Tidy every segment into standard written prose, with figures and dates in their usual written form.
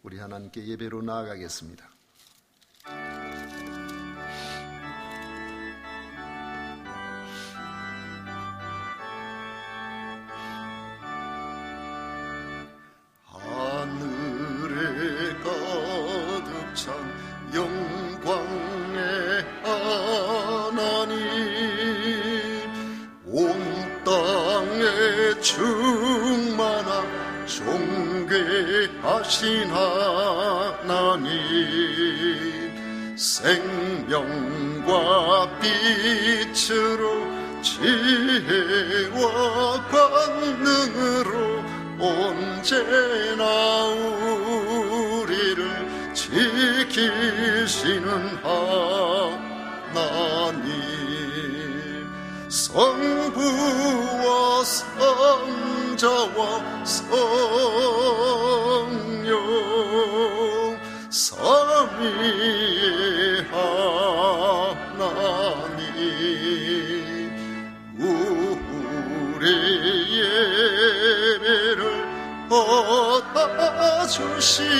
우리 하나님께 예배로 나아가겠습니다. 하늘에 가득 찬 영광의 하나님, 온 땅에 충만한 존귀하신 하나님, 생명과 빛으로 지혜와 권능으로 언제나 우리를 지키시는 하나님, 성부와 성자와 성령 삼위의 하나님, 우리의 예배를 받아주시옵소서.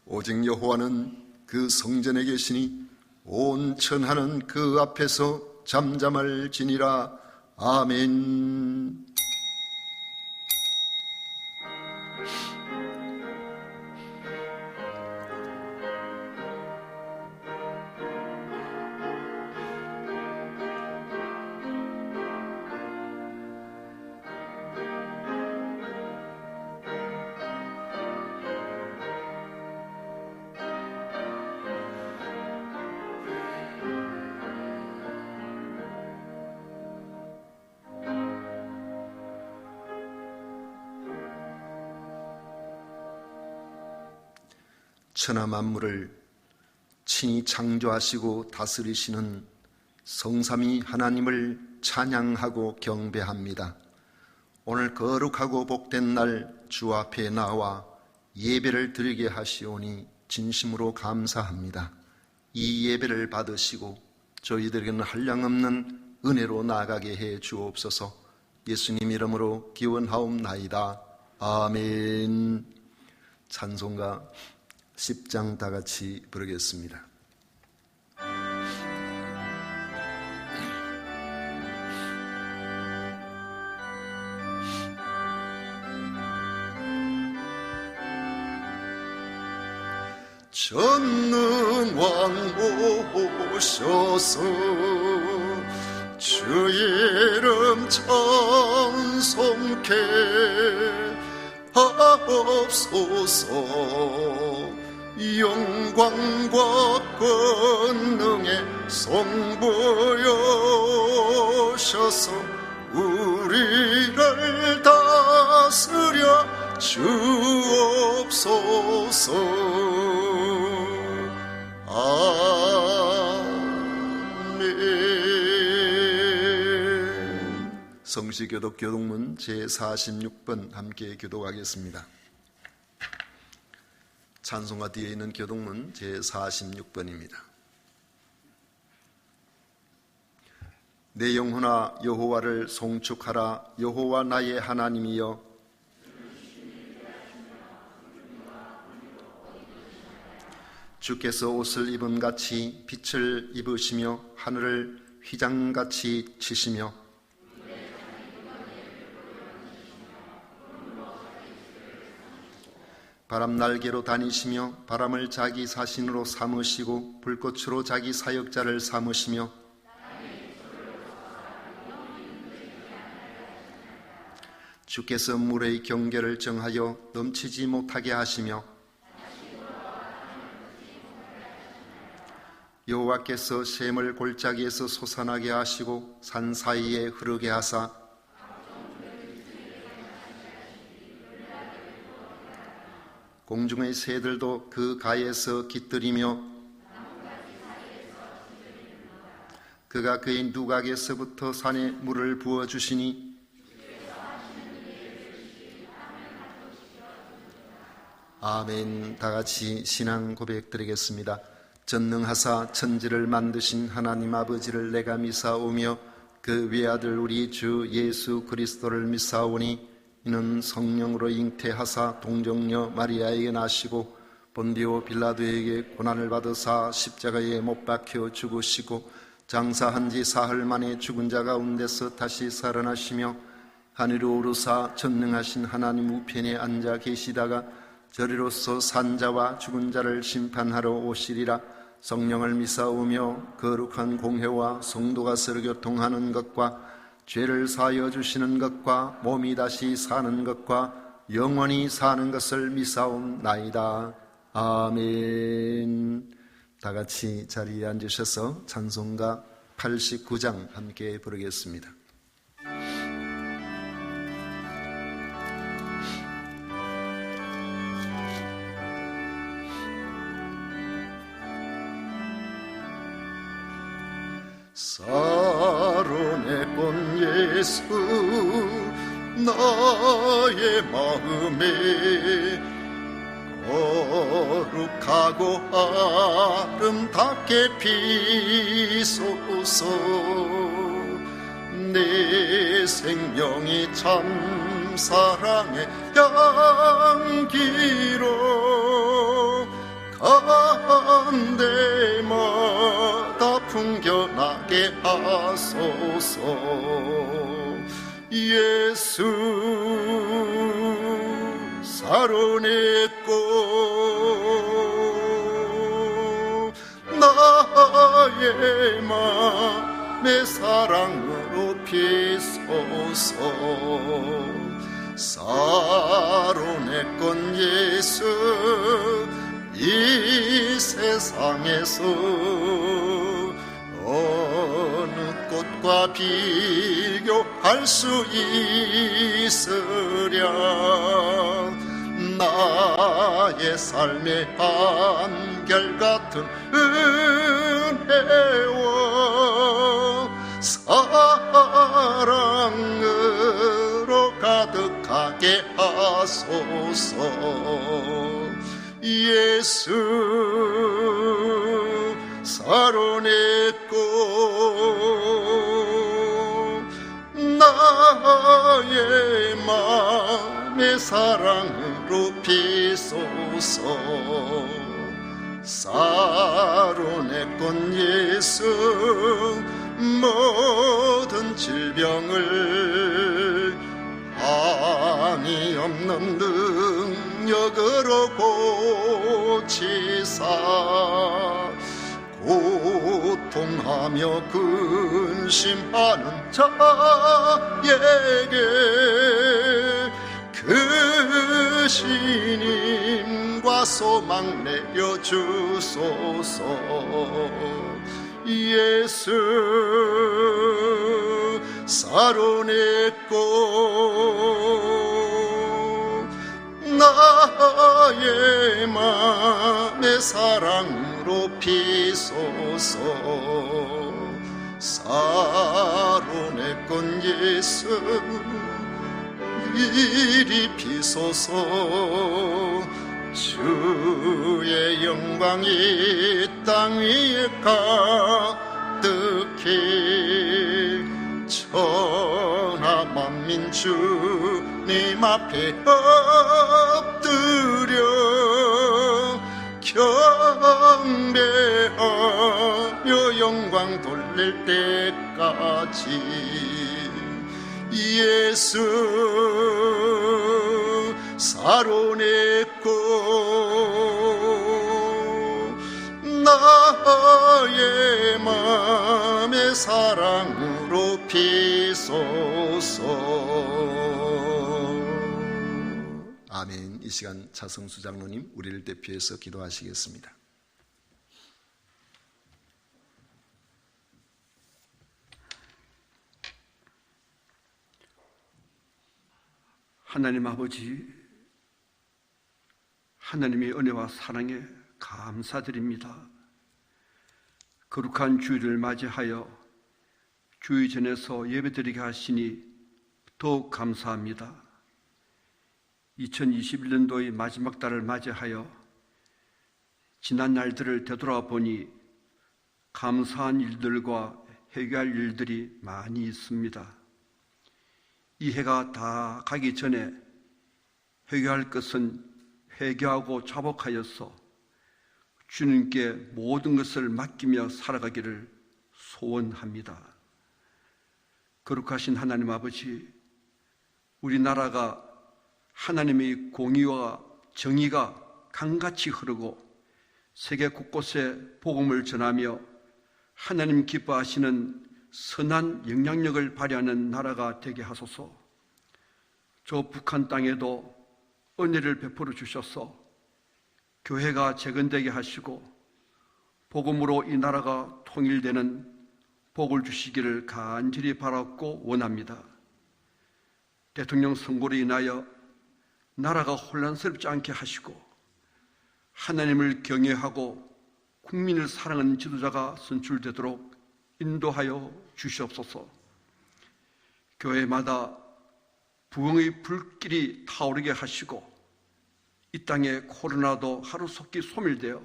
오직 여호와는 그 성전에 계시니 온 천하는 그 앞에서 잠잠을 지니라. 아멘. 천하 만물을 친히 창조하시고 다스리시는 성삼위 하나님을 찬양하고 경배합니다. 오늘 거룩하고 복된 날 주 앞에 나와 예배를 드리게 하시오니 진심으로 감사합니다. 이 예배를 받으시고 저희들에게는 한량없는 은혜로 나아가게 해 주옵소서. 예수님 이름으로 기원하옵나이다. 아멘. 찬송가 10장 다 같이 부르겠습니다. 전능왕 오셔서 주 이름 찬송케 하옵소서. 영광과 권능의 성부여셔서 우리를 다스려 주옵소서. 아멘. 성시교독 교독문 제46번 함께 교독하겠습니다. 찬송가 뒤에 있는 교독문 제46번입니다. 내 영혼아 여호와를 송축하라. 여호와 나의 하나님이여. 주께서 옷을 입음같이 빛을 입으시며 하늘을 휘장같이 치시며 바람 날개로 다니시며 바람을 자기 사신으로 삼으시고 불꽃으로 자기 사역자를 삼으시며 주께서 물의 경계를 정하여 넘치지 못하게 하시며 여호와께서 샘을 골짜기에서 솟아나게 하시고 산 사이에 흐르게 하사 공중의 새들도 그 가에서 깃들이며 그가 그의 누각에서부터 산에 물을 부어주시니 아멘. 다 같이 신앙 고백 드리겠습니다. 전능하사 천지를 만드신 하나님 아버지를 내가 미사오며 그 외아들 우리 주 예수 그리스도를 미사오니 이는 성령으로 잉태하사 동정녀 마리아에게 나시고 본디오 빌라도에게 고난을 받으사 십자가에 못 박혀 죽으시고 장사한 지 사흘 만에 죽은 자 가운데서 다시 살아나시며 하늘로 오르사 전능하신 하나님 우편에 앉아 계시다가 저리로서 산 자와 죽은 자를 심판하러 오시리라. 성령을 미사오며 거룩한 공회와 성도가 서로 교통하는 것과 죄를 사하여 주시는 것과 몸이 다시 사는 것과 영원히 사는 것을 미사옵나이다. 아멘. 다 같이 자리에 앉으셔서 찬송가 89장 함께 부르겠습니다. 사론의 꽃 예수 나의 마음에 거룩하고 아름답게 피소서. 내 생명이 참 사랑의 향기로 간데마다 풍겨나게 하소서. 예수 사론의 꽃 나의 맘의 사랑으로 피소서. 사론의 꽃 예수 이 세상에서 어느 꽃과 비교할 수 있으랴. 나의 삶의 한결같은 은혜와 사랑으로 가득하게 하소서. 예수 사론의 꽃 나의 맘의 사랑으로 피소서. 사론의 꽃 예수 모든 질병을 한이 없는 능력으로 고치사 고통하며 근심하는 자에게 그 신임과 소망 내려주소서. 예수 사론의 꽃 나의 맘의 사랑으로 피소서. 사론의 꽃 예수 이리 피소서. 주의 영광이 땅 위에 가득히 천하 만민 주님 앞에 엎드려 경배하며 영광 돌릴 때까지. 예수 사론의 꽃 나의 맘의 사랑으로 피소서. 아멘. 이 시간 차성수 장로님 우리를 대표해서 기도하시겠습니다. 하나님 아버지, 하나님의 은혜와 사랑에 감사드립니다. 거룩한 주일을 맞이하여 주의 전에서 예배드리게 하시니 더욱 감사합니다. 2021년도의 마지막 달을 맞이하여 지난 날들을 되돌아보니 감사한 일들과 회개할 일들이 많이 있습니다. 이 해가 다 가기 전에 회개할 것은 회개하고 자복하여서 주님께 모든 것을 맡기며 살아가기를 소원합니다. 거룩하신 하나님 아버지, 우리나라가 하나님의 공의와 정의가 강같이 흐르고 세계 곳곳에 복음을 전하며 하나님 기뻐하시는 선한 영향력을 발휘하는 나라가 되게 하소서. 저 북한 땅에도 은혜를 베풀어 주셔서 교회가 재건되게 하시고 복음으로 이 나라가 통일되는 복을 주시기를 간절히 바랐고 원합니다. 대통령 선거로 인하여 나라가 혼란스럽지 않게 하시고 하나님을 경외하고 국민을 사랑하는 지도자가 선출되도록 인도하여 주시옵소서. 교회마다 부흥의 불길이 타오르게 하시고 이 땅에 코로나도 하루속히 소멸되어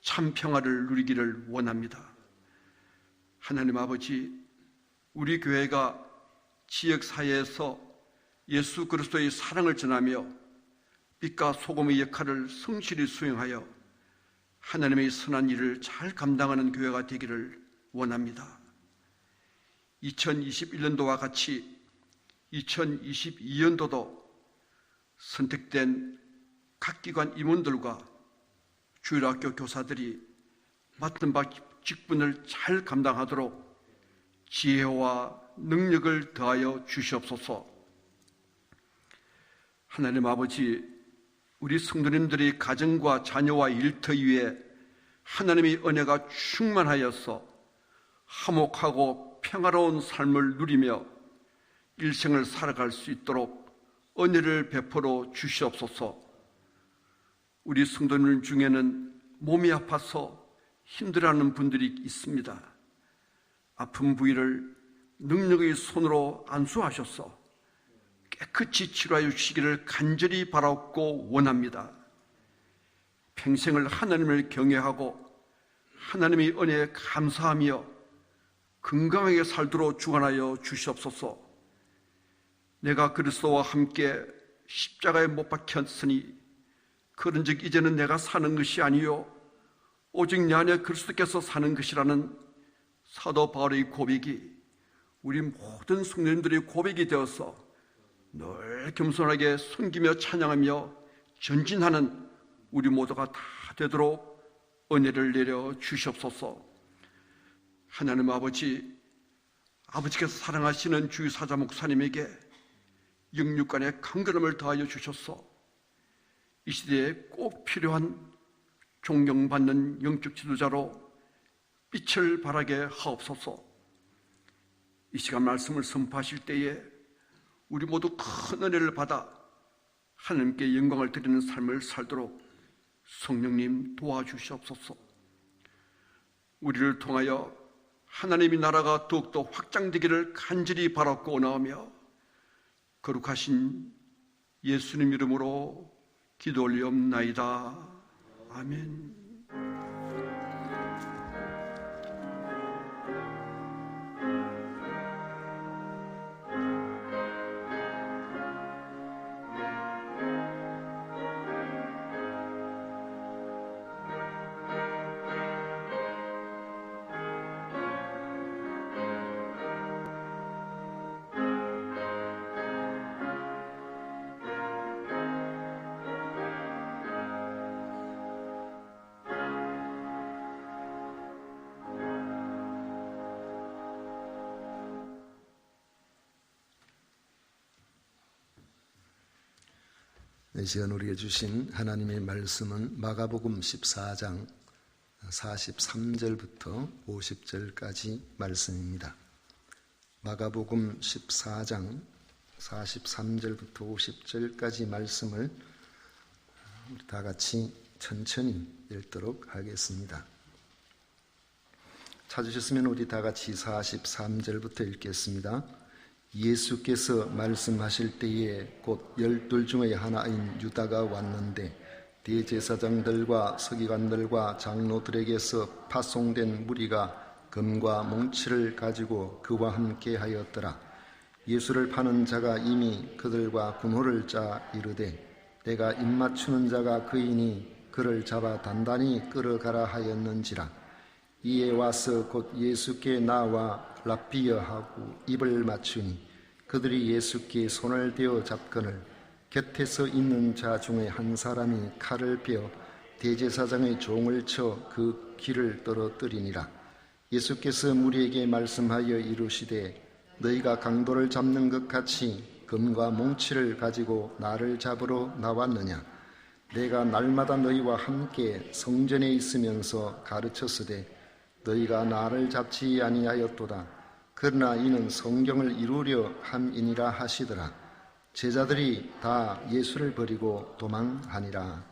참 평화를 누리기를 원합니다. 하나님 아버지, 우리 교회가 지역사회에서 예수 그리스도의 사랑을 전하며 빛과 소금의 역할을 성실히 수행하여 하나님의 선한 일을 잘 감당하는 교회가 되기를 원합니다. 2021년도와 같이 2022년도도 선택된 각 기관 임원들과 주일학교 교사들이 맡은 바 직분을 잘 감당하도록 지혜와 능력을 더하여 주시옵소서. 하나님 아버지, 우리 성도님들이 가정과 자녀와 일터 위에 하나님의 은혜가 충만하여서 화목하고 평화로운 삶을 누리며 일생을 살아갈 수 있도록 은혜를 베풀어 주시옵소서. 우리 성도님 중에는 몸이 아파서 힘들어하는 분들이 있습니다. 아픈 부위를 능력의 손으로 안수하셔서 깨끗이 치료하여 주시기를 간절히 바라고 원합니다. 평생을 하나님을 경외하고 하나님의 은혜에 감사하며 건강하게 살도록 주관하여 주시옵소서. 내가 그리스도와 함께 십자가에 못 박혔으니 그런즉 이제는 내가 사는 것이 아니요 오직 내 안에 그리스도께서 사는 것이라는 사도 바울의 고백이 우리 모든 성도님들의 고백이 되어서 늘 겸손하게 섬기며 찬양하며 전진하는 우리 모두가 다 되도록 은혜를 내려 주시옵소서. 하나님 아버지, 아버지께서 사랑하시는 주의사자 목사님에게 영육간의 강건함을 더하여 주셔서 이 시대에 꼭 필요한 존경받는 영적 지도자로 빛을 발하게 하옵소서. 이 시간 말씀을 선포하실 때에 우리 모두 큰 은혜를 받아 하나님께 영광을 드리는 삶을 살도록 성령님 도와주시옵소서. 우리를 통하여 하나님의 나라가 더욱더 확장되기를 간절히 바라고 원하오며 거룩하신 예수님 이름으로 기도 올리옵나이다. 아멘. 이 시간 우리에게 주신 하나님의 말씀은 마가복음 14장 43절부터 50절까지 말씀입니다. 마가복음 14장 43절부터 50절까지 말씀을 우리 다 같이 천천히 읽도록 하겠습니다. 찾으셨으면 우리 다 같이 43절부터 읽겠습니다. 예수께서 말씀하실 때에 곧 12 중의 하나인 유다가 왔는데 대제사장들과 서기관들과 장로들에게서 파송된 무리가 금과 몽치를 가지고 그와 함께 하였더라. 예수를 파는 자가 이미 그들과 군호를 짜 이르되 내가 입맞추는 자가 그이니 그를 잡아 단단히 끌어가라 하였는지라. 이에 와서 곧 예수께 나와 랍비여하고 입을 맞추니 그들이 예수께 손을 대어 잡거늘 곁에서 있는 자 중에 한 사람이 칼을 빼어 대제사장의 종을 쳐 그 귀를 떨어뜨리니라. 예수께서 무리에게 말씀하여 이르시되 너희가 강도를 잡는 것 같이 금과 몽치를 가지고 나를 잡으러 나왔느냐. 내가 날마다 너희와 함께 성전에 있으면서 가르쳤으되 너희가 나를 잡지 아니하였도다. 그러나 이는 성경을 이루려 함이니라 하시더라. 제자들이 다 예수를 버리고 도망하니라.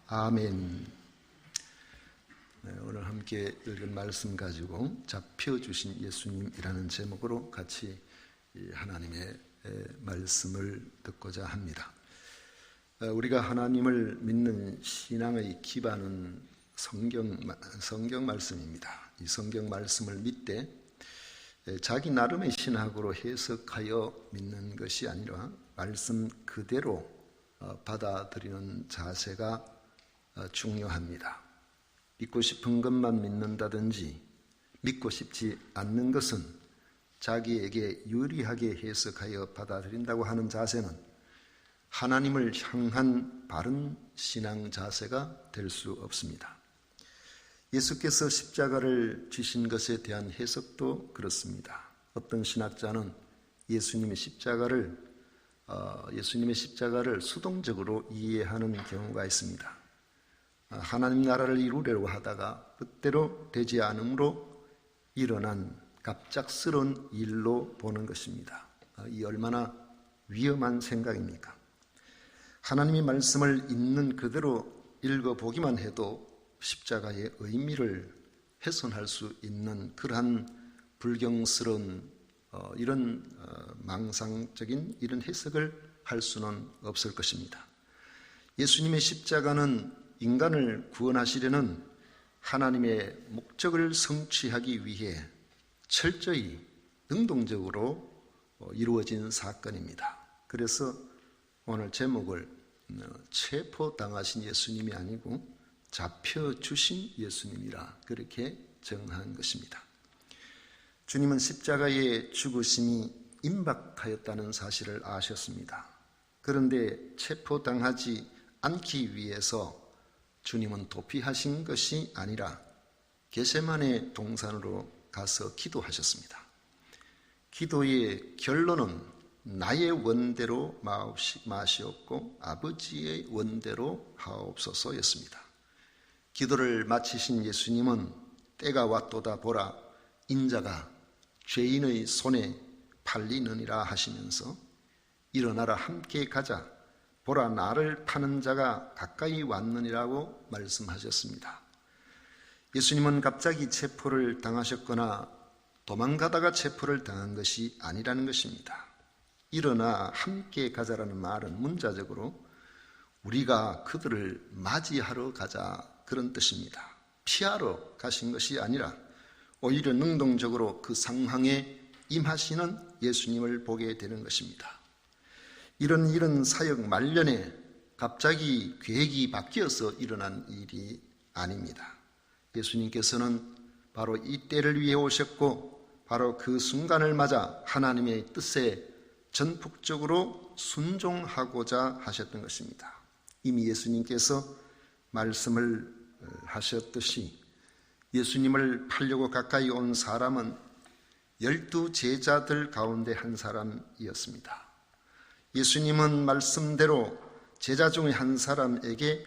아멘. 오늘 함께 읽은 말씀 가지고 잡혀주신 예수님이라는 제목으로 같이 하나님의 말씀을 듣고자 합니다. 우리가 하나님을 믿는 신앙의 기반은 성경 말씀입니다. 이 성경 말씀을 믿되 자기 나름의 신학으로 해석하여 믿는 것이 아니라 말씀 그대로 받아들이는 자세가 중요합니다. 믿고 싶은 것만 믿는다든지 믿고 싶지 않는 것은 자기에게 유리하게 해석하여 받아들인다고 하는 자세는 하나님을 향한 바른 신앙 자세가 될 수 없습니다. 예수께서 십자가를 지신 것에 대한 해석도 그렇습니다. 어떤 신학자는 예수님의 십자가를 수동적으로 이해하는 경우가 있습니다. 하나님 나라를 이루려고 하다가 뜻대로 되지 않음으로 일어난 갑작스러운 일로 보는 것입니다. 이 얼마나 위험한 생각입니까? 하나님의 말씀을 있는 그대로 읽어보기만 해도 십자가의 의미를 훼손할 수 있는 그러한 불경스러운 이런 망상적인 이런 해석을 할 수는 없을 것입니다. 예수님의 십자가는 인간을 구원하시려는 하나님의 목적을 성취하기 위해 철저히 능동적으로 이루어진 사건입니다. 그래서 오늘 제목을 체포당하신 예수님이 아니고 잡혀주신 예수님이라 그렇게 정한 것입니다. 주님은 십자가의 죽으심이 임박하였다는 사실을 아셨습니다. 그런데 체포당하지 않기 위해서 주님은 도피하신 것이 아니라 겟세마네 동산으로 가서 기도하셨습니다. 기도의 결론은 나의 원대로 마시옵고 아버지의 원대로 하옵소서였습니다. 기도를 마치신 예수님은 때가 왔도다 보라 인자가 죄인의 손에 팔리느니라 하시면서 일어나라 함께 가자 보라 나를 파는 자가 가까이 왔느니라고 말씀하셨습니다. 예수님은 갑자기 체포를 당하셨거나 도망가다가 체포를 당한 것이 아니라는 것입니다. 일어나 함께 가자라는 말은 문자적으로 우리가 그들을 맞이하러 가자 그런 뜻입니다. 피하러 가신 것이 아니라 오히려 능동적으로 그 상황에 임하시는 예수님을 보게 되는 것입니다. 이런 사역 말년에 갑자기 계획이 바뀌어서 일어난 일이 아닙니다. 예수님께서는 바로 이 때를 위해 오셨고 바로 그 순간을 맞아 하나님의 뜻에 전폭적으로 순종하고자 하셨던 것입니다. 이미 예수님께서 말씀을 하셨듯이 예수님을 팔려고 가까이 온 사람은 12 제자들 가운데 한 사람이었습니다. 예수님은 말씀대로 제자 중에 한 사람에게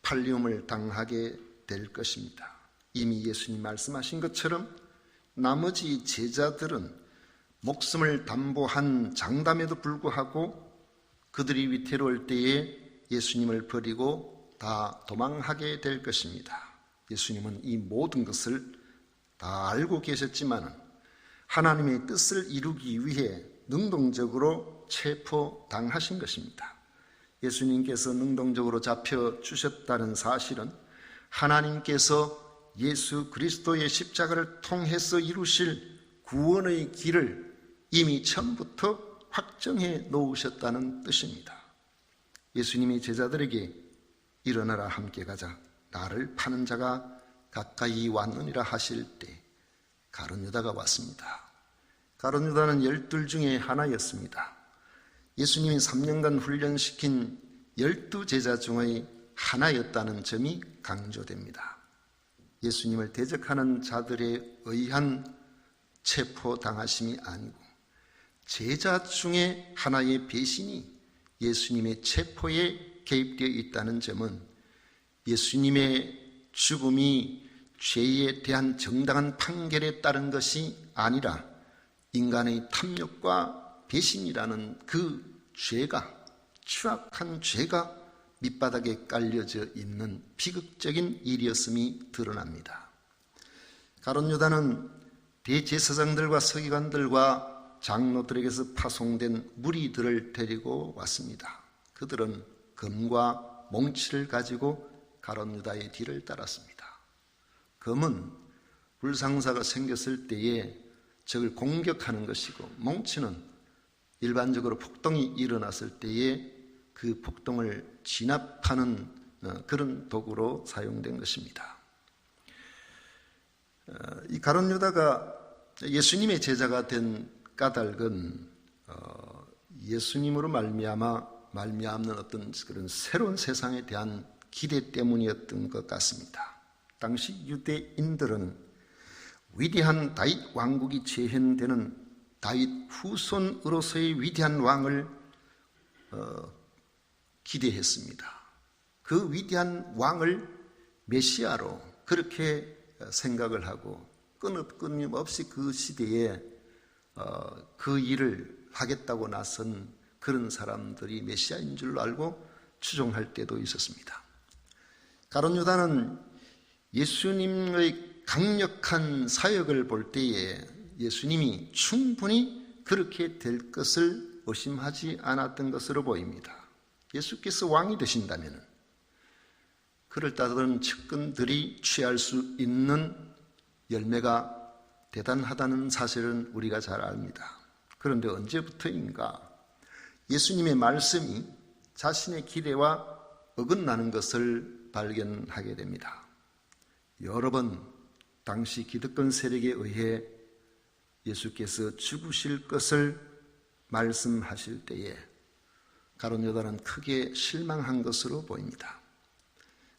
팔림을 당하게 될 것입니다. 이미 예수님 말씀하신 것처럼 나머지 제자들은 목숨을 담보한 장담에도 불구하고 그들이 위태로울 때에 예수님을 버리고 다 도망하게 될 것입니다. 예수님은 이 모든 것을 다 알고 계셨지만 하나님의 뜻을 이루기 위해 능동적으로 체포당하신 것입니다. 예수님께서 능동적으로 잡혀주셨다는 사실은 하나님께서 예수 그리스도의 십자가를 통해서 이루실 구원의 길을 이미 처음부터 확정해 놓으셨다는 뜻입니다. 예수님이 제자들에게 일어나라 함께 가자, 나를 파는 자가 가까이 왔느니라 하실 때 가룟 유다가 왔습니다. 가룟 유다는 12 중에 하나였습니다. 예수님이 3년간 훈련시킨 12제자 중의 하나였다는 점이 강조됩니다. 예수님을 대적하는 자들에 의한 체포당하심이 아니고 제자 중에 하나의 배신이 예수님의 체포에 개입되어 있다는 점은 예수님의 죽음이 죄에 대한 정당한 판결에 따른 것이 아니라 인간의 탐욕과 배신이라는 그 죄가, 추악한 죄가 밑바닥에 깔려져 있는 비극적인 일이었음이 드러납니다. 가룟 유다는 대제사장들과 서기관들과 장로들에게서 파송된 무리들을 데리고 왔습니다. 그들은 검과 몽치를 가지고 가룟 유다의 뒤를 따랐습니다. 검은 불상사가 생겼을 때에 적을 공격하는 것이고, 몽치는 일반적으로 폭동이 일어났을 때에 그 폭동을 진압하는 그런 도구로 사용된 것입니다. 이 가룟 유다가 예수님의 제자가 된 까닭은 예수님으로 말미암는 어떤 그런 새로운 세상에 대한 기대 때문이었던 것 같습니다. 당시 유대인들은 위대한 다윗 왕국이 재현되는 다윗 후손으로서의 위대한 왕을 기대했습니다. 그 위대한 왕을 메시아로 그렇게 생각을 하고 끊임없이 그 시대에 그 일을 하겠다고 나선 그런 사람들이 메시아인 줄로 알고 추종할 때도 있었습니다. 가룟 유다는 예수님의 강력한 사역을 볼 때에 예수님이 충분히 그렇게 될 것을 의심하지 않았던 것으로 보입니다. 예수께서 왕이 되신다면 그를 따르는 측근들이 취할 수 있는 열매가 대단하다는 사실은 우리가 잘 압니다. 그런데 언제부터인가 예수님의 말씀이 자신의 기대와 어긋나는 것을 발견하게 됩니다. 여러 번 당시 기득권 세력에 의해 예수께서 죽으실 것을 말씀하실 때에 가룟 유다는 크게 실망한 것으로 보입니다.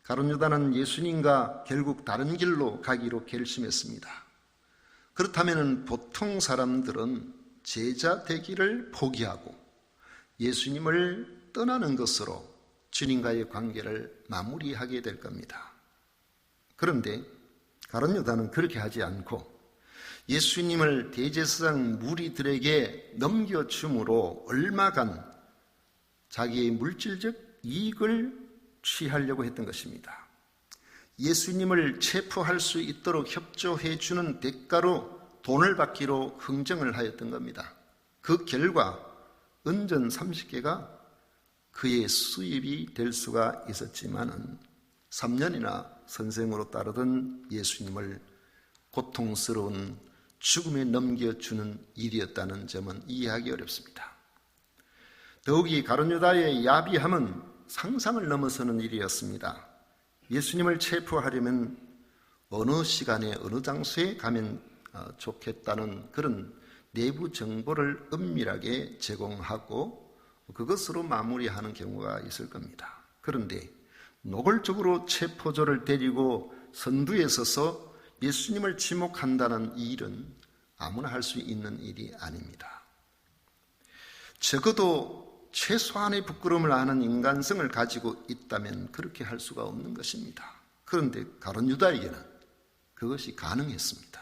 가룟 유다는 예수님과 결국 다른 길로 가기로 결심했습니다. 그렇다면 보통 사람들은 제자 되기를 포기하고 예수님을 떠나는 것으로 주님과의 관계를 마무리하게 될 겁니다. 그런데 가룟 유다는 그렇게 하지 않고 예수님을 대제사장 무리들에게 넘겨줌으로 얼마간 자기의 물질적 이익을 취하려고 했던 것입니다. 예수님을 체포할 수 있도록 협조해 주는 대가로 돈을 받기로 흥정을 하였던 겁니다. 그 결과 은전 30개가 그의 수입이 될 수가 있었지만은 3년이나 선생으로 따르던 예수님을 고통스러운 죽음에 넘겨주는 일이었다는 점은 이해하기 어렵습니다. 더욱이 가룟 유다의 야비함은 상상을 넘어서는 일이었습니다. 예수님을 체포하려면 어느 시간에 어느 장소에 가면 좋겠다는 그런 내부 정보를 은밀하게 제공하고 그것으로 마무리하는 경우가 있을 겁니다. 그런데 노골적으로 체포조를 데리고 선두에 서서 예수님을 지목한다는 이 일은 아무나 할 수 있는 일이 아닙니다. 적어도 최소한의 부끄러움을 아는 인간성을 가지고 있다면 그렇게 할 수가 없는 것입니다. 그런데 가룟 유다에게는 그것이 가능했습니다.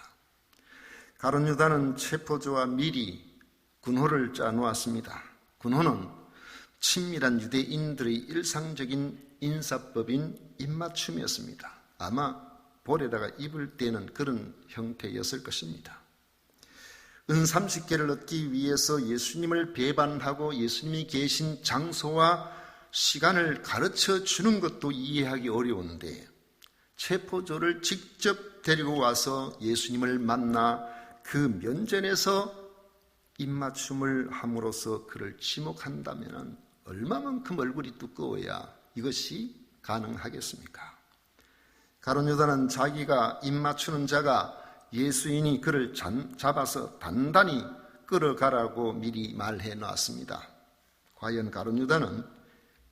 가룟 유다는 체포조와 미리 군호를 짜놓았습니다. 군호는 친밀한 유대인들의 일상적인 인사법인 입맞춤이었습니다. 아마 볼에다가 입을 떼는 그런 형태였을 것입니다. 은 30개를 얻기 위해서 예수님을 배반하고 예수님이 계신 장소와 시간을 가르쳐 주는 것도 이해하기 어려운데 체포조를 직접 데리고 와서 예수님을 만나 그 면전에서 입맞춤을 함으로써 그를 지목한다면 얼마만큼 얼굴이 두꺼워야 이것이 가능하겠습니까? 가룟 유다는 자기가 입맞추는 자가 예수인이 그를 잡아서 단단히 끌어가라고 미리 말해 놨습니다. 과연 가룟 유다는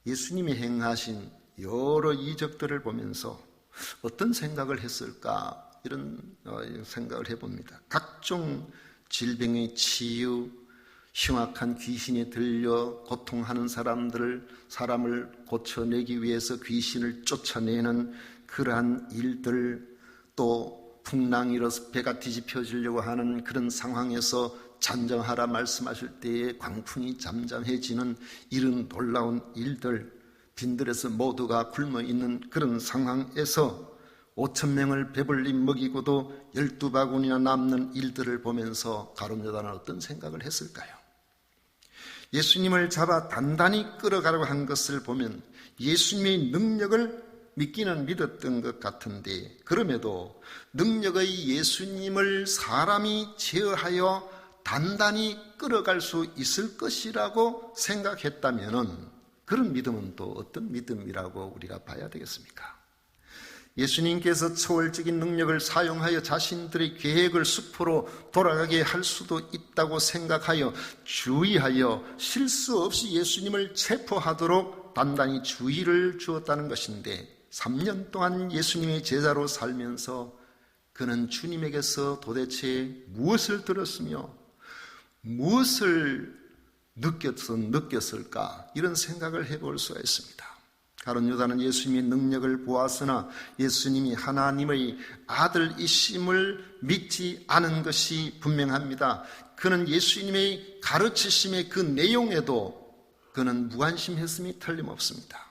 예수님이 행하신 여러 이적들을 보면서 어떤 생각을 했을까? 이런 생각을 해봅니다. 각종 질병의 치유, 흉악한 귀신에 들려 고통하는 사람을 고쳐내기 위해서 귀신을 쫓아내는 그러한 일들, 또 풍랑이 일어서 배가 뒤집혀지려고 하는 그런 상황에서 잠잠하라 말씀하실 때에 광풍이 잠잠해지는 이런 놀라운 일들, 빈들에서 모두가 굶어있는 그런 상황에서 5,000명을 배불리 먹이고도 12바구니나 남는 일들을 보면서 가룟 유다는 어떤 생각을 했을까요? 예수님을 잡아 단단히 끌어가려고 한 것을 보면 예수님의 능력을 믿기는 믿었던 것 같은데, 그럼에도 능력의 예수님을 사람이 제어하여 단단히 끌어갈 수 있을 것이라고 생각했다면 그런 믿음은 또 어떤 믿음이라고 우리가 봐야 되겠습니까? 예수님께서 초월적인 능력을 사용하여 자신들의 계획을 수포로 돌아가게 할 수도 있다고 생각하여 주의하여 실수 없이 예수님을 체포하도록 단단히 주의를 주었다는 것인데, 3년 동안 예수님의 제자로 살면서 그는 주님에게서 도대체 무엇을 들었으며 무엇을 느꼈을까? 이런 생각을 해볼 수가 있습니다. 가룟 유다는 예수님의 능력을 보았으나 예수님이 하나님의 아들이심을 믿지 않은 것이 분명합니다. 그는 예수님의 가르치심의 그 내용에도 그는 무관심했음이 틀림없습니다.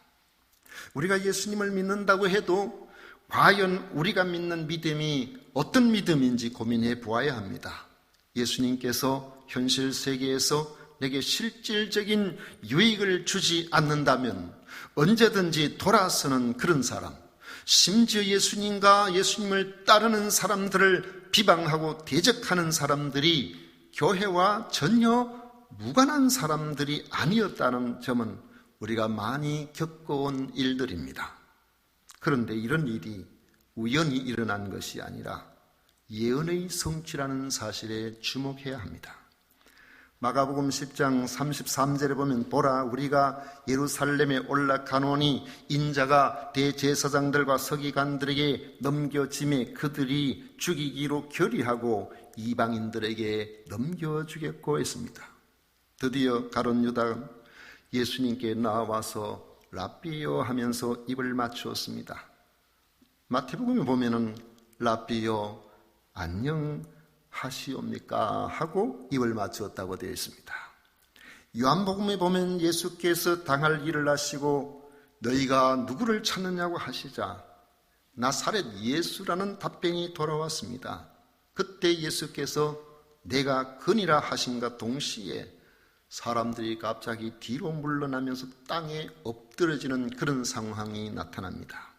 우리가 예수님을 믿는다고 해도 과연 우리가 믿는 믿음이 어떤 믿음인지 고민해 보아야 합니다. 예수님께서 현실 세계에서 내게 실질적인 유익을 주지 않는다면 언제든지 돌아서는 그런 사람, 심지어 예수님과 예수님을 따르는 사람들을 비방하고 대적하는 사람들이 교회와 전혀 무관한 사람들이 아니었다는 점은 우리가 많이 겪어온 일들입니다. 그런데 이런 일이 우연히 일어난 것이 아니라 예언의 성취라는 사실에 주목해야 합니다. 마가복음 10장 33절에 보면 보라, 우리가 예루살렘에 올라가노니 인자가 대제사장들과 서기관들에게 넘겨짐에 그들이 죽이기로 결의하고 이방인들에게 넘겨주겠고 했습니다. 드디어 가룟 유다 예수님께 나와서 랍비요 하면서 입을 맞추었습니다. 마태복음에 보면은 랍비요 안녕하시옵니까 하고 입을 맞추었다고 되어 있습니다. 요한복음에 보면 예수께서 당할 일을 하시고 너희가 누구를 찾느냐고 하시자 나사렛 예수라는 답변이 돌아왔습니다. 그때 예수께서 내가 그니라 하신과 동시에 사람들이 갑자기 뒤로 물러나면서 땅에 엎드러지는 그런 상황이 나타납니다.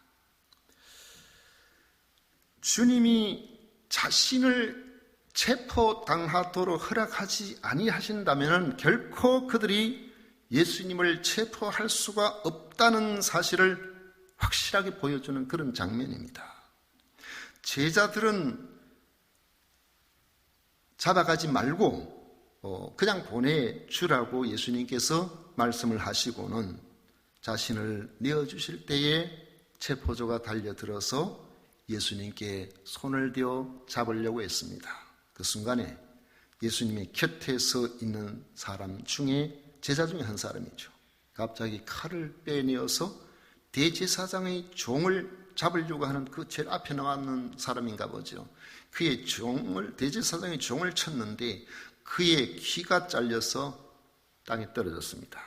주님이 자신을 체포당하도록 허락하지 아니하신다면 결코 그들이 예수님을 체포할 수가 없다는 사실을 확실하게 보여주는 그런 장면입니다. 제자들은 잡아가지 말고 그냥 보내주라고 예수님께서 말씀을 하시고는 자신을 내어주실 때에 체포조가 달려들어서 예수님께 손을 대어 잡으려고 했습니다. 그 순간에 예수님의 곁에 서 있는 사람 중에 제자 중에 한 사람이죠. 갑자기 칼을 빼내어서 대제사장의 종을 잡으려고 하는 그 제일 앞에 나왔는 사람인가 보죠. 그의 종을, 대제사장의 종을 쳤는데 그의 귀가 잘려서 땅에 떨어졌습니다.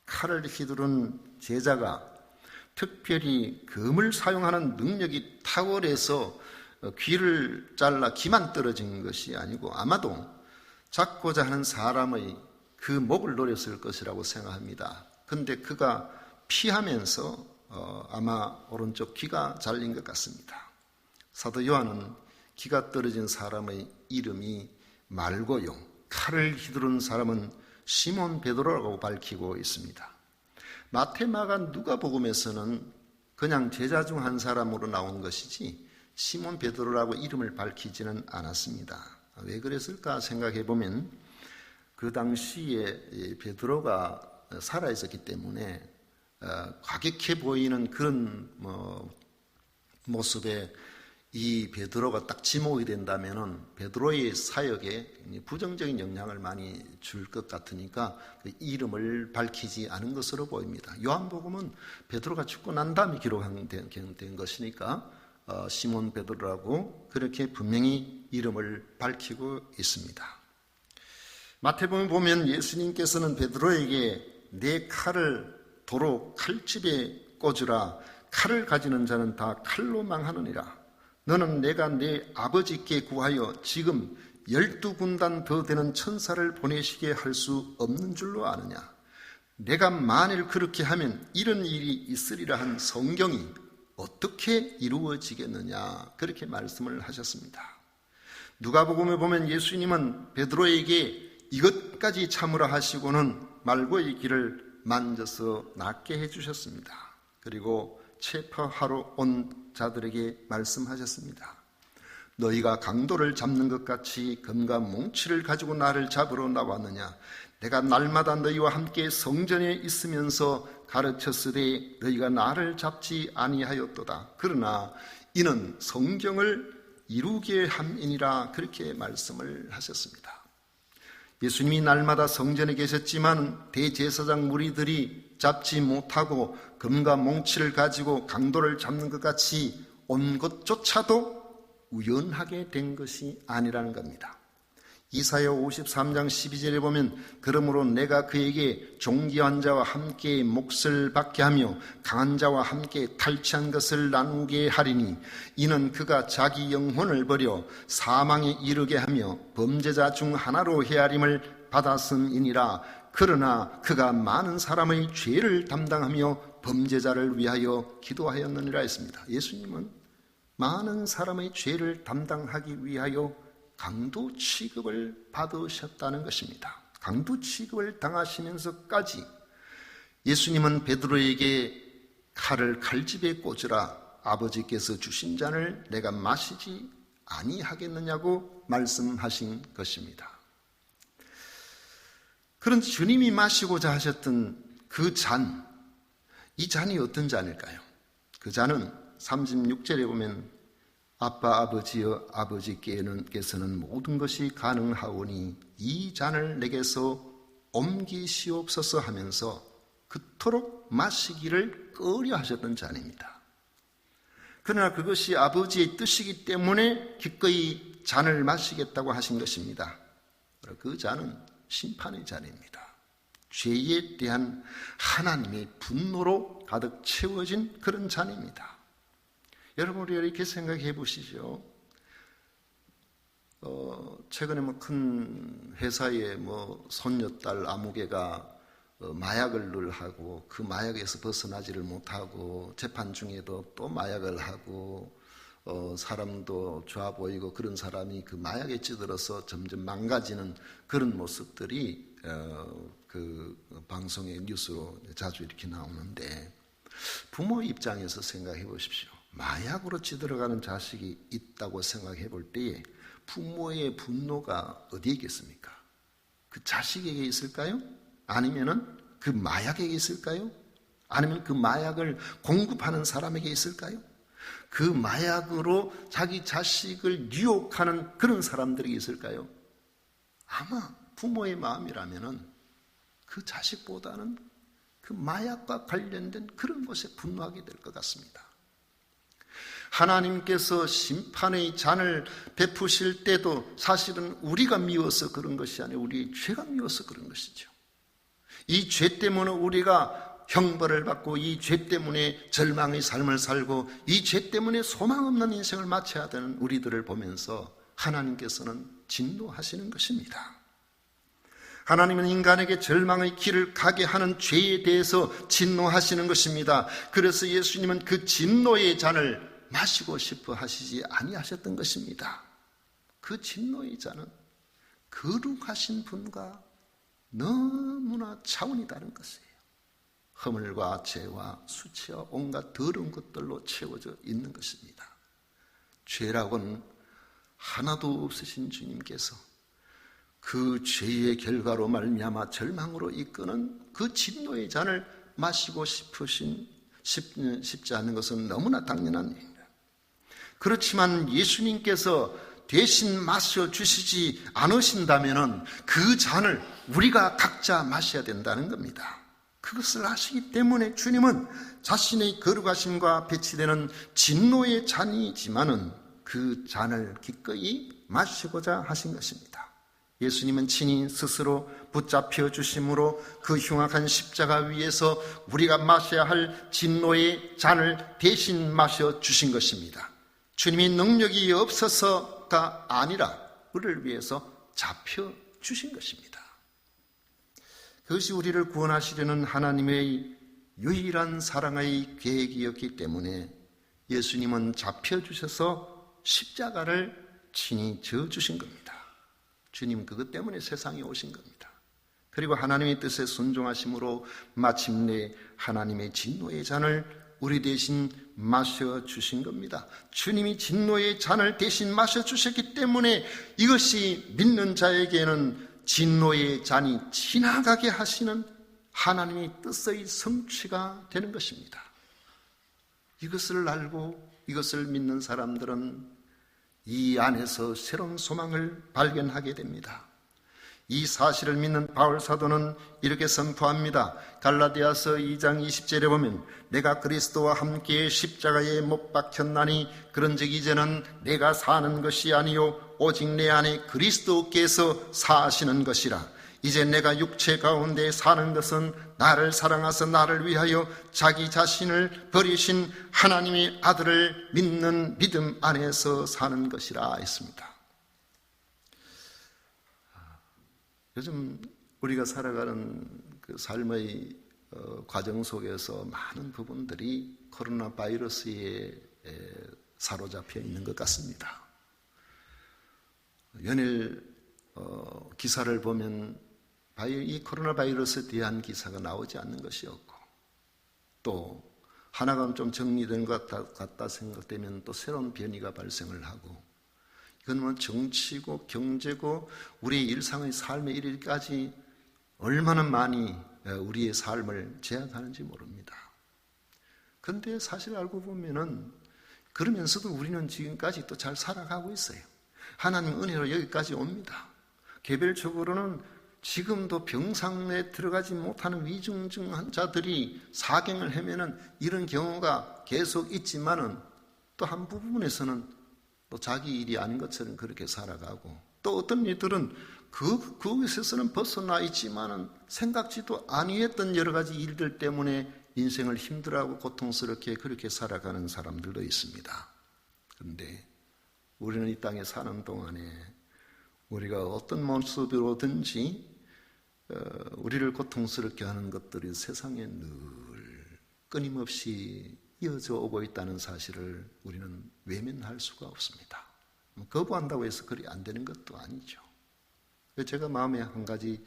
칼을 휘두른 제자가 특별히 금을 사용하는 능력이 탁월해서 귀를 잘라 귀만 떨어진 것이 아니고 아마도 잡고자 하는 사람의 그 목을 노렸을 것이라고 생각합니다. 그런데 그가 피하면서 아마 오른쪽 귀가 잘린 것 같습니다. 사도 요한은 귀가 떨어진 사람의 이름이 말고요, 칼을 휘두른 사람은 시몬 베드로라고 밝히고 있습니다. 마태, 마가, 누가복음에서는 그냥 제자 중 한 사람으로 나온 것이지 시몬 베드로라고 이름을 밝히지는 않았습니다. 왜 그랬을까 생각해 보면 그 당시에 베드로가 살아 있었기 때문에 과격해 보이는 그런 모습에 이 베드로가 딱 지목이 된다면은 베드로의 사역에 부정적인 영향을 많이 줄 것 같으니까 그 이름을 밝히지 않은 것으로 보입니다. 요한복음은 베드로가 죽고 난 다음에 기록된 것이니까 시몬 베드로라고 그렇게 분명히 이름을 밝히고 있습니다. 마태복음 보면 예수님께서는 베드로에게 내 칼을 도로 칼집에 꽂으라. 칼을 가지는 자는 다 칼로 망하느니라. 너는 내가 내 아버지께 구하여 지금 12군단 더 되는 천사를 보내시게 할 수 없는 줄로 아느냐. 내가 만일 그렇게 하면 이런 일이 있으리라 한 성경이 어떻게 이루어지겠느냐, 그렇게 말씀을 하셨습니다. 누가복음에 보면 예수님은 베드로에게 이것까지 참으라 하시고는 말고의 길을 만져서 낫게 해주셨습니다. 그리고 체포하러 온 자들에게 말씀하셨습니다. 너희가 강도를 잡는 것 같이 검과 뭉치를 가지고 나를 잡으러 나왔느냐. 내가 날마다 너희와 함께 성전에 있으면서 가르쳤으되 너희가 나를 잡지 아니하였도다. 그러나 이는 성경을 이루게 함이니라, 그렇게 말씀을 하셨습니다. 예수님이 날마다 성전에 계셨지만 대제사장 무리들이 잡지 못하고 검과 몽치를 가지고 강도를 잡는 것 같이 온 것조차도 우연하게 된 것이 아니라는 겁니다. 이사야 53장 12절에 보면 그러므로 내가 그에게 종기한 자와 함께 몫을 받게 하며 강한 자와 함께 탈취한 것을 나누게 하리니 이는 그가 자기 영혼을 버려 사망에 이르게 하며 범죄자 중 하나로 헤아림을 받았음이니라. 그러나 그가 많은 사람의 죄를 담당하며 범죄자를 위하여 기도하였느니라 했습니다. 예수님은 많은 사람의 죄를 담당하기 위하여 강도 취급을 받으셨다는 것입니다. 강도 취급을 당하시면서까지 예수님은 베드로에게 칼을 칼집에 꽂으라. 아버지께서 주신 잔을 내가 마시지 아니하겠느냐고 말씀하신 것입니다. 그런데 주님이 마시고자 하셨던 그 잔, 이 잔이 어떤 잔일까요? 그 잔은 36절에 보면 아빠 아버지여 아버지께서는 모든 것이 가능하오니 이 잔을 내게서 옮기시옵소서 하면서 그토록 마시기를 꺼려 하셨던 잔입니다. 그러나 그것이 아버지의 뜻이기 때문에 기꺼이 잔을 마시겠다고 하신 것입니다. 그 잔은 심판의 잔입니다. 죄에 대한 하나님의 분노로 가득 채워진 그런 잔입니다. 여러분, 우리 이렇게 생각해 보시죠. 최근에 큰 회사에 손녀딸 아무개가 마약을 늘 하고 그 마약에서 벗어나지를 못하고 재판 중에도 또 마약을 하고 사람도 좋아 보이고 그런 사람이 그 마약에 찌들어서 점점 망가지는 그런 모습들이 그 방송의 뉴스로 자주 이렇게 나오는데, 부모 입장에서 생각해 보십시오. 마약으로 찌들어가는 자식이 있다고 생각해 볼 때에 부모의 분노가 어디에 있겠습니까? 그 자식에게 있을까요? 아니면은 그 마약에게 있을까요? 아니면 그 마약을 공급하는 사람에게 있을까요? 그 마약으로 자기 자식을 유혹하는 그런 사람들이 있을까요? 아마 부모의 마음이라면은 그 자식보다는 그 마약과 관련된 그런 것에 분노하게 될 것 같습니다. 하나님께서 심판의 잔을 베푸실 때도 사실은 우리가 미워서 그런 것이 아니라 우리의 죄가 미워서 그런 것이죠. 이 죄 때문에 우리가 형벌을 받고 이 죄 때문에 절망의 삶을 살고 이 죄 때문에 소망 없는 인생을 마쳐야 되는 우리들을 보면서 하나님께서는 진노하시는 것입니다. 하나님은 인간에게 절망의 길을 가게 하는 죄에 대해서 진노하시는 것입니다. 그래서 예수님은 그 진노의 잔을 마시고 싶어 하시지 아니하셨던 것입니다. 그 진노의 잔은 거룩하신 분과 너무나 차원이 다른 것이에요. 허물과 죄와 수치와 온갖 더러운 것들로 채워져 있는 것입니다. 죄라고는 하나도 없으신 주님께서 그 죄의 결과로 말미암아 절망으로 이끄는 그 진노의 잔을 마시고 싶지 않은 것은 너무나 당연한 일입니다. 그렇지만 예수님께서 대신 마셔주시지 않으신다면 그 잔을 우리가 각자 마셔야 된다는 겁니다. 그것을 아시기 때문에 주님은 자신의 거룩하심과 배치되는 진노의 잔이지만은 그 잔을 기꺼이 마시고자 하신 것입니다. 예수님은 친히 스스로 붙잡혀 주심으로 그 흉악한 십자가 위에서 우리가 마셔야 할 진노의 잔을 대신 마셔 주신 것입니다. 주님이 능력이 없어서가 아니라 우리를 위해서 잡혀 주신 것입니다. 그것이 우리를 구원하시려는 하나님의 유일한 사랑의 계획이었기 때문에 예수님은 잡혀 주셔서 십자가를 친히 져 주신 겁니다. 주님 그것 때문에 세상에 오신 겁니다. 그리고 하나님의 뜻에 순종하심으로 마침내 하나님의 진노의 잔을 우리 대신 마셔주신 겁니다. 주님이 진노의 잔을 대신 마셔주셨기 때문에 이것이 믿는 자에게는 진노의 잔이 지나가게 하시는 하나님의 뜻의 성취가 되는 것입니다. 이것을 알고 이것을 믿는 사람들은 이 안에서 새로운 소망을 발견하게 됩니다. 이 사실을 믿는 바울 사도는 이렇게 선포합니다. 갈라디아서 2장 20절에 보면 내가 그리스도와 함께 십자가에 못 박혔나니 그런즉 이제는 내가 사는 것이 아니요 오직 내 안에 그리스도께서 사시는 것이라. 이제 내가 육체 가운데 사는 것은 나를 사랑하사 나를 위하여 자기 자신을 버리신 하나님의 아들을 믿는 믿음 안에서 사는 것이라 했습니다. 요즘 우리가 살아가는 그 삶의 과정 속에서 많은 부분들이 코로나 바이러스에 사로잡혀 있는 것 같습니다. 연일 기사를 보면 이 코로나 바이러스에 대한 기사가 나오지 않는 것이 없고, 또 하나가 좀 정리된 것 같다 생각되면 또 새로운 변이가 발생을 하고, 이건 뭐 정치고 경제고 우리의 일상의 삶에 이르기까지 얼마나 많이 우리의 삶을 제약하는지 모릅니다. 그런데 사실 알고 보면은 그러면서도 우리는 지금까지 또 잘 살아가고 있어요. 하나님 은혜로 여기까지 옵니다. 개별적으로는 지금도 병상에 들어가지 못하는 위중증 환자들이 사경을 헤매는 이런 경우가 계속 있지만은 또 한 부분에서는 또 자기 일이 아닌 것처럼 그렇게 살아가고, 또 어떤 이들은 그것에서는 벗어나 있지만은 생각지도 아니했던 여러 가지 일들 때문에 인생을 힘들어하고 고통스럽게 그렇게 살아가는 사람들도 있습니다. 그런데 우리는 이 땅에 사는 동안에 우리가 어떤 모습으로든지 우리를 고통스럽게 하는 것들이 세상에 늘 끊임없이 이어져 오고 있다는 사실을 우리는 외면할 수가 없습니다. 거부한다고 해서 그리 안 되는 것도 아니죠. 제가 마음에 한 가지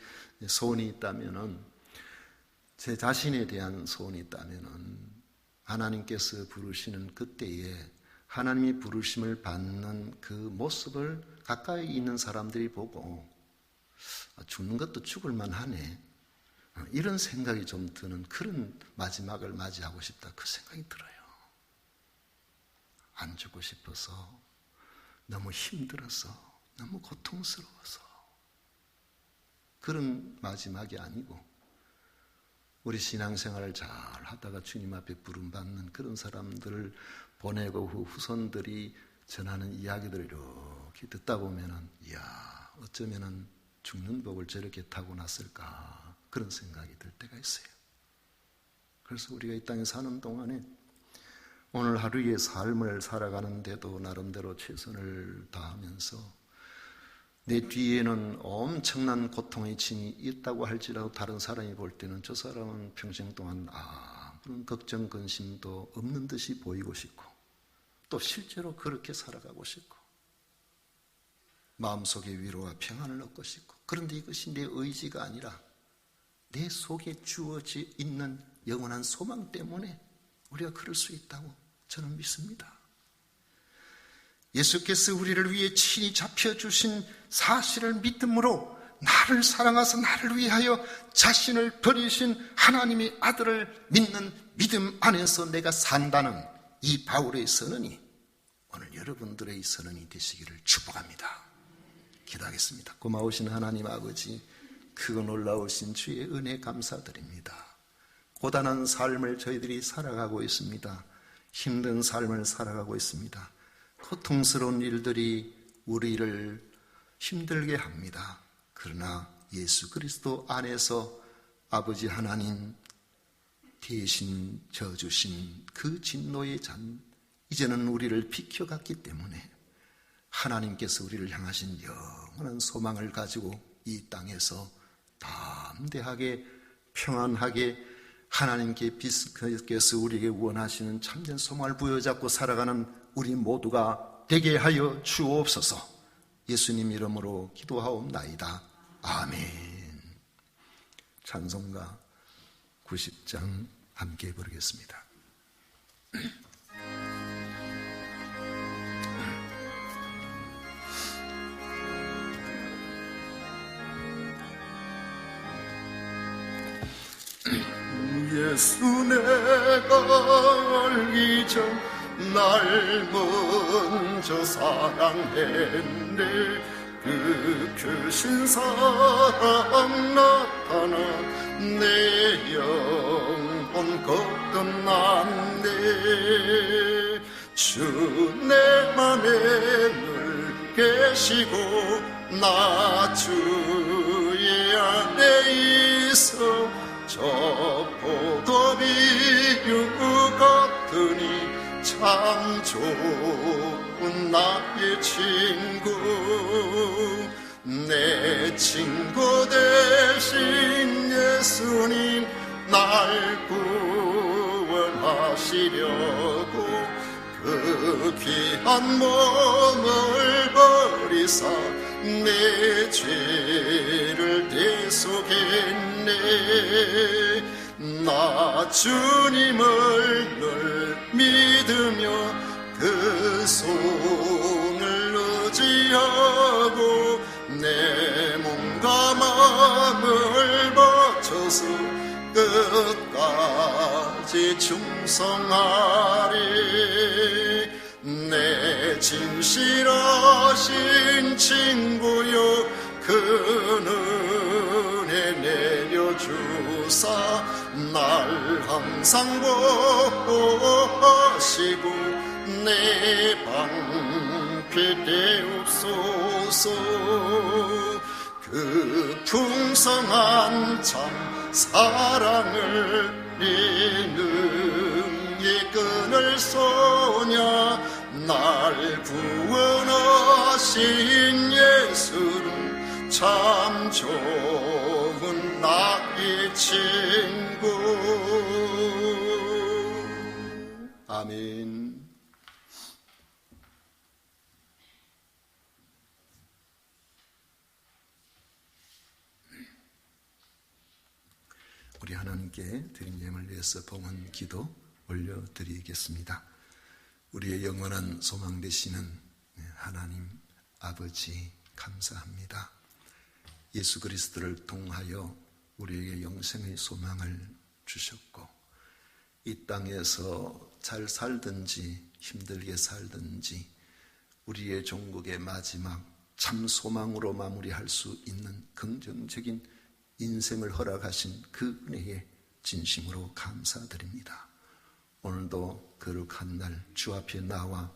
소원이 있다면은, 제 자신에 대한 소원이 있다면은, 하나님께서 부르시는 그때에 하나님이 부르심을 받는 그 모습을 가까이 있는 사람들이 보고 죽는 것도 죽을만 하네, 이런 생각이 좀 드는 그런 마지막을 맞이하고 싶다, 그 생각이 들어요. 안 죽고 싶어서, 너무 힘들어서, 너무 고통스러워서 그런 마지막이 아니고, 우리 신앙생활을 잘 하다가 주님 앞에 부름받는 그런 사람들을 보내고 후손들이 전하는 이야기들을 이렇게 듣다 보면은, 이야, 어쩌면은 죽는 법을 저렇게 타고났을까, 그런 생각이 들 때가 있어요. 그래서 우리가 이 땅에 사는 동안에 오늘 하루의 삶을 살아가는데도 나름대로 최선을 다하면서 내 뒤에는 엄청난 고통의 짐이 있다고 할지라도 다른 사람이 볼 때는 저 사람은 평생 동안 아무런 걱정, 근심도 없는 듯이 보이고 싶고 또 실제로 그렇게 살아가고 싶고 마음속에 위로와 평안을 얻고 싶고, 그런데 이것이 내 의지가 아니라 내 속에 주어져 있는 영원한 소망 때문에 우리가 그럴 수 있다고 저는 믿습니다. 예수께서 우리를 위해 친히 잡혀주신 사실을 믿음으로 나를 사랑하사 나를 위하여 자신을 버리신 하나님의 아들을 믿는 믿음 안에서 내가 산다는 이 바울의 선언이 오늘 여러분들의 선언이 되시기를 축복합니다. 기도하겠습니다. 고마우신 하나님 아버지, 크고 놀라우신 주의 은혜 감사드립니다. 고단한 삶을 저희들이 살아가고 있습니다. 힘든 삶을 살아가고 있습니다. 고통스러운 일들이 우리를 힘들게 합니다. 그러나 예수 그리스도 안에서 아버지 하나님 대신 져주신 그 진노의 잔, 이제는 우리를 비켜갔기 때문에 하나님께서 우리를 향하신 영원한 소망을 가지고 이 땅에서 담대하게 평안하게 하나님께서 우리에게 원하시는 참된 소망을 부여잡고 살아가는 우리 모두가 되게 하여 주옵소서. 예수님 이름으로 기도하옵나이다. 아멘. 찬송가 90장 함께 부르겠습니다. 예수 내가 알기 전 날 먼저 사랑했네. 그 크신 사랑 나타나 내 영혼 거듭났네. 주 내 맘에 늘 계시고 나 주의 안에 있어 저 포도비유 같으니 참 좋은 나의 친구. 내 친구 되신 예수님 날 구원하시려고 그 귀한 몸을 버리사 내 죄를 대속했네. 나 주님을 늘 믿으며 그 손을 의지하고 내 몸과 마음을 바쳐서 끝까지 충성하리. 내 진실하신 친구여 그 은혜 내려주사 날 항상 보호하시고 내 방패 되옵소서. 그 풍성한 참 사랑을 능히 끊을 소냐. 날 구원하신 예수는 참 좋은 나의 친구. 아멘. 우리 하나님께 드린 예물 위해서 봉헌 기도 올려드리겠습니다. 우리의 영원한 소망 되시는 하나님 아버지 감사합니다. 예수 그리스도를 통하여 우리에게 영생의 소망을 주셨고 이 땅에서 잘 살든지 힘들게 살든지 우리의 종국의 마지막 참 소망으로 마무리할 수 있는 긍정적인 인생을 허락하신 그 은혜에 진심으로 감사드립니다. 오늘도 거룩한 날 주 앞에 나와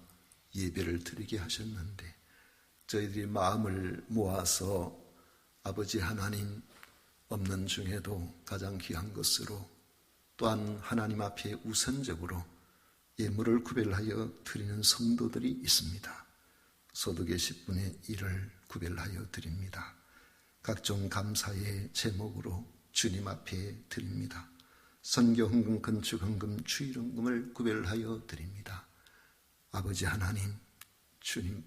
예배를 드리게 하셨는데 저희들이 마음을 모아서 아버지 하나님 없는 중에도 가장 귀한 것으로 또한 하나님 앞에 우선적으로 예물을 구별하여 드리는 성도들이 있습니다. 소득의 10분의 1을 구별하여 드립니다. 각종 감사의 제목으로 주님 앞에 드립니다. 선교 헌금, 건축 헌금, 주일 헌금을 구별하여 드립니다. 아버지 하나님, 주님,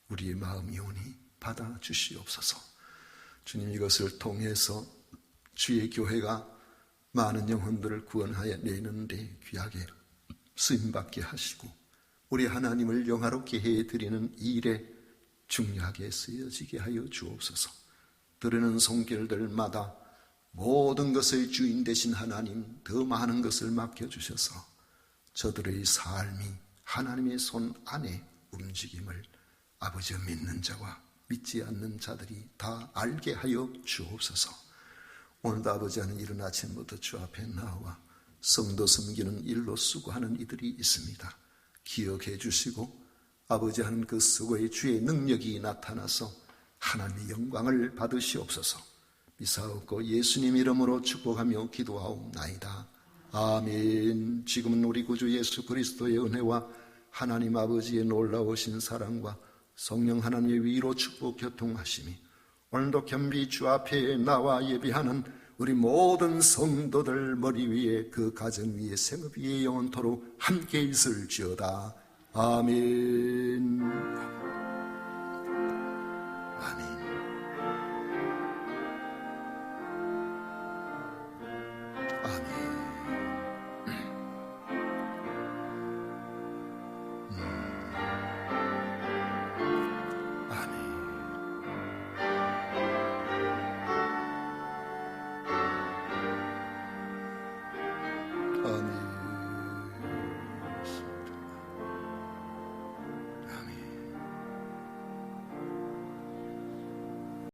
우리의 마음이 오니 받아주시옵소서. 주님, 이것을 통해서 주의 교회가 많은 영혼들을 구원하여 내는데 귀하게 쓰임받게 하시고 우리 하나님을 영화롭게 해드리는 이 일에 중요하게 쓰여지게 하여 주옵소서. 들으는 손길들마다 모든 것의 주인 되신 하나님, 더 많은 것을 맡겨주셔서 저들의 삶이 하나님의 손 안에 움직임을 아버지 믿는 자와 믿지 않는 자들이 다 알게 하여 주옵소서. 오늘도 아버지 하는 이른 아침부터 주 앞에 나와 성도 섬기는 일로 수고하는 이들이 있습니다. 기억해 주시고 아버지 하는 그 수고의 주의 능력이 나타나서 하나님의 영광을 받으시옵소서. 미사옵고 예수님 이름으로 축복하며 기도하옵나이다. 아멘. 지금은 우리 구주 예수 그리스도의 은혜와 하나님 아버지의 놀라우신 사랑과 성령 하나님의 위로 축복 교통하심이 오늘도 겸비 주 앞에 나와 예비하는 우리 모든 성도들 머리 위에 그 가정 위에 생업 위에 영원토록 함께 있을지어다. 아멘.